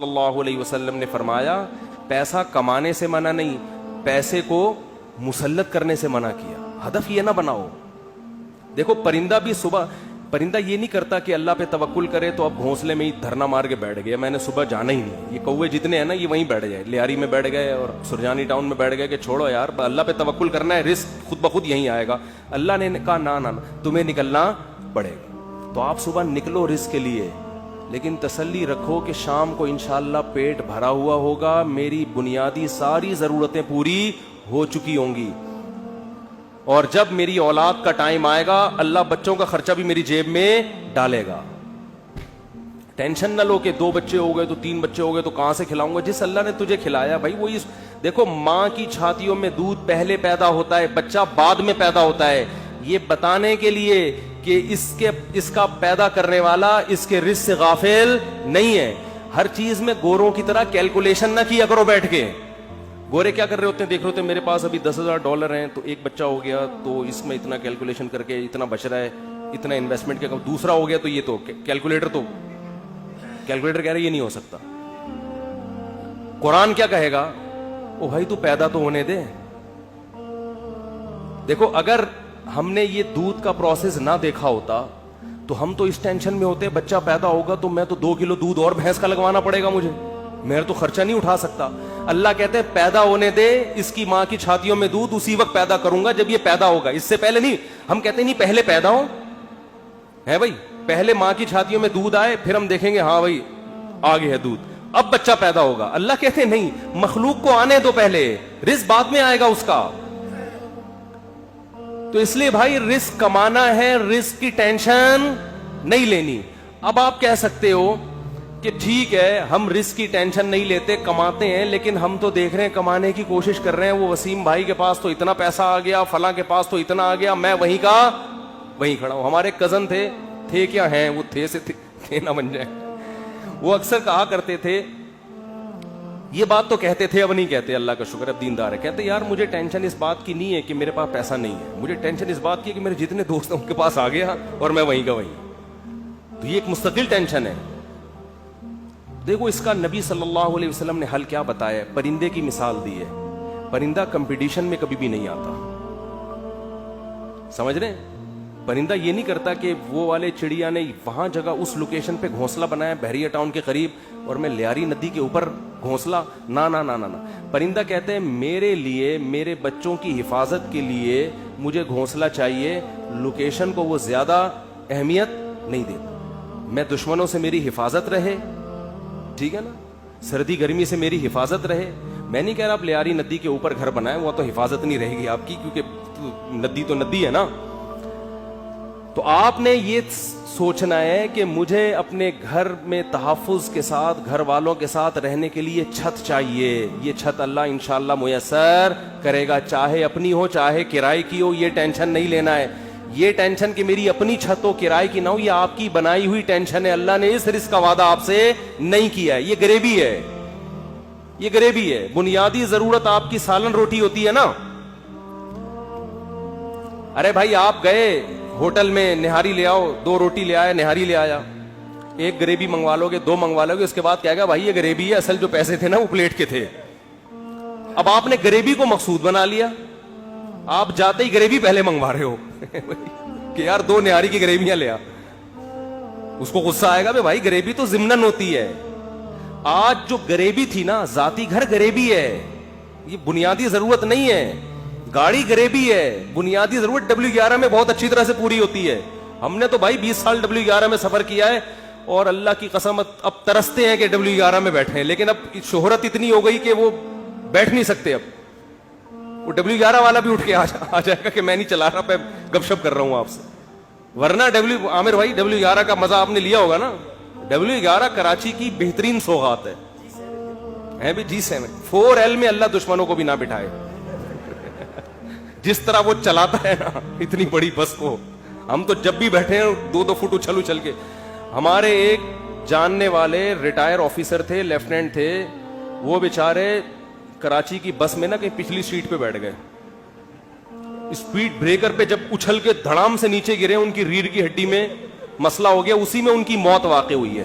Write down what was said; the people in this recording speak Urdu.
اللہ علیہ وسلم نے فرمایا پیسہ کمانے سے منع نہیں، پیسے کو مسلط کرنے سے منع کیا. ہدف یہ نہ بناؤ. دیکھو پرندہ بھی صبح، پرندہ یہ نہیں کرتا کہ اللہ پہ توکل کرے تو اب گھونسلے میں ہی دھرنا مار کے بیٹھ گیا، میں نے صبح جانا ہی نہیں. یہ کوے جتنے ہیں نا یہ وہیں بیٹھ گئے، لیاری میں بیٹھ گئے اور سرجانی ٹاؤن میں بیٹھ گئے کہ چھوڑو یار اللہ پہ توکل کرنا ہے، رزق خود بخود یہیں آئے گا. اللہ نے کہا نہ تمہیں نکلنا پڑے گا. تو آپ صبح نکلو رزق کے لیے، لیکن تسلی رکھو کہ شام کو انشاءاللہ پیٹ بھرا ہوا ہوگا، میری بنیادی ساری ضرورتیں پوری ہو چکی ہوں گی، اور جب میری اولاد کا ٹائم آئے گا اللہ بچوں کا خرچہ بھی میری جیب میں ڈالے گا. ٹینشن نہ لو کہ 2 بچے ہو گئے تو 3 بچے ہو گئے تو کہاں سے کھلاؤں گا. جس اللہ نے تجھے کھلایا بھائی وہی. دیکھو ماں کی چھاتیوں میں دودھ پہلے پیدا ہوتا ہے، بچہ بعد میں پیدا ہوتا ہے، یہ بتانے کے لیے کہ اس کا پیدا کرنے والا اس کے رزق سے غافل نہیں ہے. ہر چیز میں گوروں کی طرح کیلکولیشن نہ کیا کرو بیٹھ کے. گورے کیا کر رہے ہوتے ہیں دیکھ رہے ہوتے ہیں میرے پاس ابھی $10,000 ہیں تو ایک بچہ ہو گیا تو اس میں اتنا کیلکولیشن کر کے اتنا بچ رہا ہے، اتنا انویسٹمنٹ کیا، دوسرا ہو گیا تو یہ تو کیلکولیٹر کہہ رہے یہ نہیں ہو سکتا. قرآن کیا کہے گا؟ او بھائی تو پیدا تو ہونے دے. دیکھو اگر ہم نے یہ دودھ کا پروسیس نہ دیکھا ہوتا تو ہم تو اس ٹینشن میں ہوتے بچہ پیدا ہوگا تو میں تو 2 کلو دودھ اور بھینس کا لگوانا پڑے گا مجھے، میں تو خرچہ نہیں اٹھا سکتا. اللہ کہتے ہیں پیدا ہونے دے، اس کی ماں کی چھاتیوں میں دودھ اسی وقت پیدا کروں گا جب یہ پیدا ہوگا، اس سے پہلے نہیں. ہم کہتے ہیں نہیں پہلے پیدا ہو ہے بھائی، پہلے ماں کی چھاتیوں میں دودھ آئے پھر ہم دیکھیں گے ہاں بھائی آگے ہے دودھ، اب بچہ پیدا ہوگا. اللہ کہتے ہیں نہیں، مخلوق کو آنے دو پہلے، رزق بعد میں آئے گا اس کا. تو اس لیے بھائی رزق کمانا ہے، رزق کی ٹینشن نہیں لینی. اب آپ کہہ سکتے ہو کہ ٹھیک ہے ہم رزق کی ٹینشن نہیں لیتے، کماتے ہیں، لیکن ہم تو دیکھ رہے ہیں کمانے کی کوشش کر رہے ہیں، وہ وسیم بھائی کے پاس تو اتنا پیسہ آ گیا، فلاں کے پاس تو اتنا آ گیا، میں وہیں کا وہیں کھڑا ہوں. ہمارے کزن تھے کیا ہیں، وہ تھے نہ بن جائے. وہ اکثر کہا کرتے تھے، یہ بات تو کہتے تھے اب نہیں کہتے، اللہ کا شکر اب دیندار ہے، کہتے یار مجھے ٹینشن اس بات کی نہیں ہے کہ میرے پاس پیسہ نہیں ہے، مجھے ٹینشن اس بات کی ہے کہ میرے جتنے دوست ہیں ان کے پاس آ گیا اور میں وہیں کا وہیں. تو یہ ایک مستقل ٹینشن ہے. دیکھو اس کا نبی صلی اللہ علیہ وسلم نے حل کیا بتایا ہے، پرندے کی مثال دی ہے. پرندہ کمپٹیشن میں کبھی بھی نہیں آتا، سمجھ رہے ہیں؟ پرندہ یہ نہیں کرتا کہ وہ والے چڑیا نے وہاں جگہ اس لوکیشن پہ گھونسلہ بنایا بحریہ ٹاؤن کے قریب اور میں لیاری ندی کے اوپر گھونسلہ، نہ. پرندہ کہتے ہیں میرے لیے، میرے بچوں کی حفاظت کے لیے مجھے گھونسلہ چاہیے، لوکیشن کو وہ زیادہ اہمیت نہیں دیتا. میں دشمنوں سے میری حفاظت رہے، ٹھیک ہے نا، سردی گرمی سے میری حفاظت رہے. میں نہیں کہہ رہا آپ لیاری ندی کے اوپر گھر بنائیں، وہ تو حفاظت نہیں رہے گی آپ کی، کیونکہ ندی تو ندی ہے نا. تو آپ نے یہ سوچنا ہے کہ مجھے اپنے گھر میں تحفظ کے ساتھ، گھر والوں کے ساتھ رہنے کے لیے چھت چاہیے. یہ چھت اللہ انشاءاللہ میسر کرے گا، چاہے اپنی ہو چاہے کرائے کی ہو. یہ ٹینشن نہیں لینا ہے، یہ ٹینشن کہ میری اپنی چھت ہو کرائے کی نہ ہو، یہ آپ کی بنائی ہوئی ٹینشن ہے. اللہ نے اس رزق کا وعدہ آپ سے نہیں کیا ہے، یہ غریبی ہے، یہ غریبی ہے. بنیادی ضرورت آپ کی سالن روٹی ہوتی ہے نا. ارے بھائی آپ گئے ہوٹل میں نہاری لے آؤ، 2 روٹی لے آیا، نہاری لے آیا، ایک گریبی منگوا لو گے، 2 منگوا لو گے، اس کے بعد کہے گا بھائی یہ گریبی ہے، اصل جو پیسے تھے نا وہ پلیٹ کے تھے. اب آپ نے گریبی کو مقصود بنا لیا، آپ جاتے ہی گریبی پہلے منگوا رہے ہو کہ یار 2 نہاری کی گریبیاں لے آ. اس کو غصہ آئے گا بھائی گریبی تو ضمناً ہوتی ہے. آج جو گریبی تھی نا، ذاتی گھر گریبی ہے، یہ بنیادی ضرورت نہیں ہے. گاڑی گریبی ہے، بنیادی ضرورت W11 میں بہت اچھی طرح سے پوری ہوتی ہے. ہم نے تو بھائی 20 سال W11 میں سفر کیا ہے اور اللہ کی قسم اب ترستے ہیں کہ W11 میں بیٹھے ہیں، لیکن اب شہرت اتنی ہو گئی کہ وہ بیٹھ نہیں سکتے. اب وہ W11 والا بھی اٹھ کے آ جائے گا کہ میں نہیں چلا رہا، میں گپ شپ کر رہا ہوں آپ سے. ورنہ عامر بھائی W11 کا مزہ آپ نے لیا ہوگا نا. W11 کراچی کی بہترین سوغات ہے بھی. G7 4L میں اللہ دشمنوں کو بھی نہ بٹھائے. جس طرح وہ چلاتا ہے نا اتنی بڑی بس کو، ہم تو جب بھی بیٹھے ہیں 2-2 فٹ اچھل کے. ہمارے ایک جاننے والے ریٹائر آفیسر تھے، لیفٹیننٹ تھے، وہ بیچارے کراچی کی بس میں نا کہ پچھلی سیٹ پہ بیٹھ گئے، اسپیڈ بریکر پہ جب اچھل کے دھڑام سے نیچے گرے، ان کی ریڑھ کی ہڈی میں مسئلہ ہو گیا، اسی میں ان کی موت واقع ہوئی ہے.